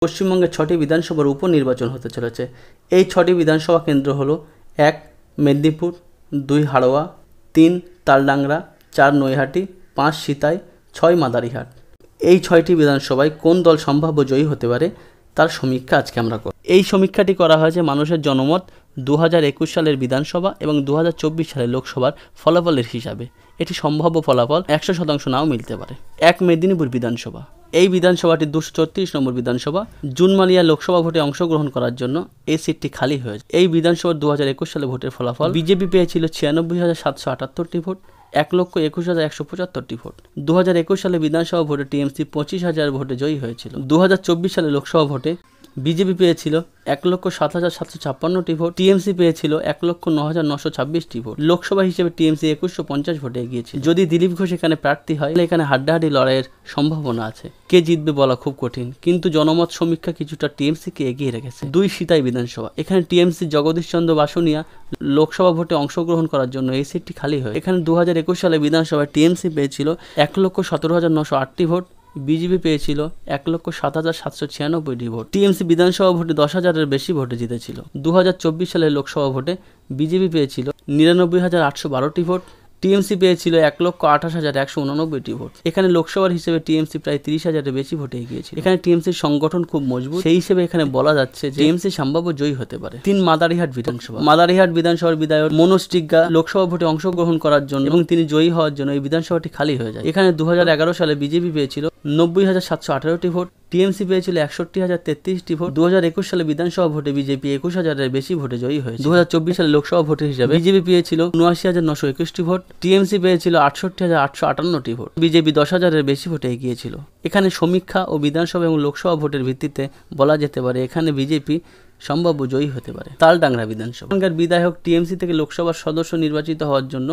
পশ্চিমবঙ্গের 6টি বিধানসভার উপনির্বাচন হতে চলেছে। এই 6টি বিধানসভা কেন্দ্র হলো 1 মেদিনীপুর, 2 হাড়োয়া, 3 তালডাংরা, 4 নৈহাটি, 5 সিতাই, 6 মাদারিহাট। এই 6টি বিধানসভায় কোন দল সম্ভাব্য জয়ী হতে পারে তার সমীক্ষা আজকে আমরা করব। এই সমীক্ষাটি করা হয়েছে মানুষের জনমত 2021 সালের বিধানসভা এবং 2024 সালের লোকসভার ফলাফলের হিসাবে। এটি সম্ভাব্য ফলাফল 100% নাও মিলতে পারে। 1 মেদিনীপুর বিধানসভা। এই বিধানসভাটি 234 নম্বর বিধানসভা। জুনমালিয়া লোকসভা ভোটে অংশগ্রহণ করার জন্য এই সিটটি খালি হয়েছে। এই বিধানসভার 2021 সালে ভোটের ফলাফল বিজেপি পেয়েছিল 96,778টি ভোট, 1,21,175টি ভোট। 2021 সালে বিধানসভা ভোটে টিএমসি 25,000 ভোটে জয়ী হয়েছিল। 2024 সালে লোকসভা ভোটে বিজেপি পেয়েছিল 1,07,756টি ভোট, টিএমসি পেয়েছিল 1,09,926টি ভোট। লোকসভা হিসেবে টিএমসি 2150 ভোটে এগিয়েছিল। যদি দিলীপ ঘোষ এখানে প্রার্থী হয় তাহলে এখানে হাড্ডাহাড্ডি লড়াইয়ের সম্ভাবনা আছে। কে জিতবে বলা খুব কঠিন, কিন্তু জনমত সমীক্ষা কিছুটা টিএমসিকে এগিয়ে রেখেছে। 2 সিতাই বিধানসভা। এখানে টিএমসি জগদীশ চন্দ্র বাসুনিয়া লোকসভা ভোটে অংশগ্রহণ করার জন্য এই সিটটি খালি হয়। এখানে 2021 সালে বিধানসভায় টিএমসি পেয়েছিল 1,17,908টি ভোট, বিজেপি পেয়েছিল 1,07,796টি ভোট। টিএমসি বিধানসভা ভোটে 10,000-এর বেশি ভোটে জিতেছিল। 2024 সালের লোকসভা ভোটে বিজেপি পেয়েছিল 99,812টি ভোট, টিএমসি পেয়েছিল 1,28,189টি ভোট। এখানে লোকসভার হিসেবে টিএমসি প্রায় 30,000-এর বেশি ভোটে এগিয়েছিল। এখানে টিএমসির সংগঠন খুব মজবুত, সেই হিসেবে এখানে বলা যাচ্ছে যে টিএমসি সম্ভাব্য জয়ী হতে পারে। 3 মাদারিহাট বিধানসভা। মাদারিহাট বিধানসভার বিধায়ক মনোজ টিগ্গা লোকসভা ভোটে অংশগ্রহণ করার জন্য এবং তিনি জয়ী হওয়ার জন্য এই বিধানসভাটি খালি হয়ে যায়। এখানে 2011 সালে বিজেপি পেয়েছিল 90,718টি ভোট, টিএমসি পেয়েছিল 61,033টি ভোট। 2021 সালে বিধানসভা ভোটে বিজেপি 21,000-এর বেশি ভোটে জয়ী হয়েছে। 2024 সালে লোকসভা ভোটের হিসাবে বিজেপি পেয়েছিল 79,921টি ভোট, টিএমসি পেয়েছিল 68,858টি ভোট। বিজেপি 10,000-এর বেশি ভোটে এগিয়েছিল। এখানে সমীক্ষা ও বিধানসভা এবং লোকসভা ভোটের ভিত্তিতে বলা যেতে পারে এখানে বিজেপি সম্ভাব্য জয়ী হতে পারে। তালডাংরা বিধানসভা। এখানকার বিধায়ক টিএমসি থেকে লোকসভার সদস্য নির্বাচিত হওয়ার জন্য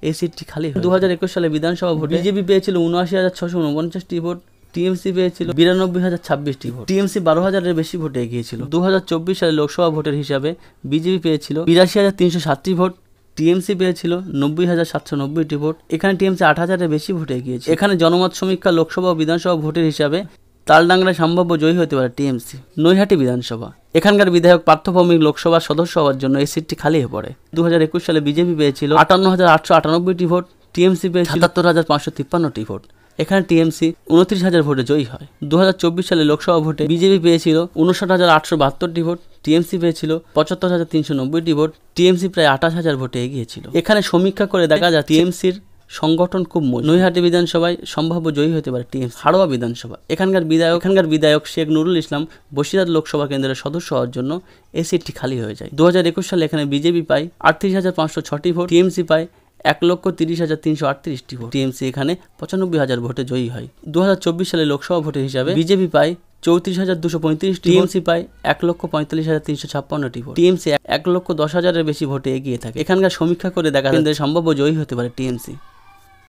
এই সিটটি খালি হয়। 2021 সালে বিধানসভা ভোটে বিজেপি পেয়েছিল 79,649টি ভোট, টিএমসি পেয়েছিল 92,026টি ভোট। টিএমসি 12,000-এর বেশি ভোটে এগিয়েছিল। 2024 সালে লোকসভা ভোটের হিসাবে বিজেপি পেয়েছিল 82,307টি ভোট, টিএমসি পেয়েছিল 90,790টি ভোট। এখানে টিএমসি 8,000-এর বেশি ভোটে এগিয়েছে। এখানে জনমত সমীক্ষা লোকসভা ও বিধানসভা ভোটের হিসাবে তালডাংরায় সম্ভাব্য জয়ী হতে পারে টিএমসি। নৈহাটি বিধানসভা। এখানকার বিধায়ক পার্থ ভৌমিক লোকসভার সদস্য হওয়ার জন্য এই সিটটি খালি হয়ে পড়ে। 2021 সালে বিজেপি পেয়েছিল 58,898টি ভোট, টিএমসি পেয়েছিল 77,553টি ভোট। এখানে টিএমসি 29,000 ভোটে জয়ী হয়। 2024 সালে লোকসভা ভোটে বিজেপি পেয়েছিল 59,872টি ভোট, টিএমসি পেয়েছিল 75,390টি ভোট। টিএমসি প্রায় 28,000 ভোটে এগিয়েছিল। এখানে সমীক্ষা করে দেখা যায় টিএমসির সংগঠন খুব মজবুত। নৈহাটি বিধানসভায় সম্ভাব্য জয়ী হতে পারে টিএমসি। হাড়োয়া বিধানসভা। এখানকার বিধায়ক শেখ নুরুল ইসলাম বসিরহাট লোকসভা কেন্দ্রের সদস্য হওয়ার জন্য এই সিটটি খালি হয়ে যায়। 2021 সালে এখানে বিজেপি পায় 38,506টি ভোট, টিএমসি পায় 1,30,338টি ভোট। টিএমসি এখানে 95,000 ভোটে জয়ী হয়। 2024 সালে লোকসভা ভোটের হিসাবে বিজেপি পায় 34,235টি, টিএমসি পায় 1,45,356টি ভোট। টিএমসি 1,10,000-এর বেশি ভোটে এগিয়ে থাকে। এখানকার সমীক্ষা করে দেখা যায় সম্ভাব্য জয়ী হতে পারে টিএমসি।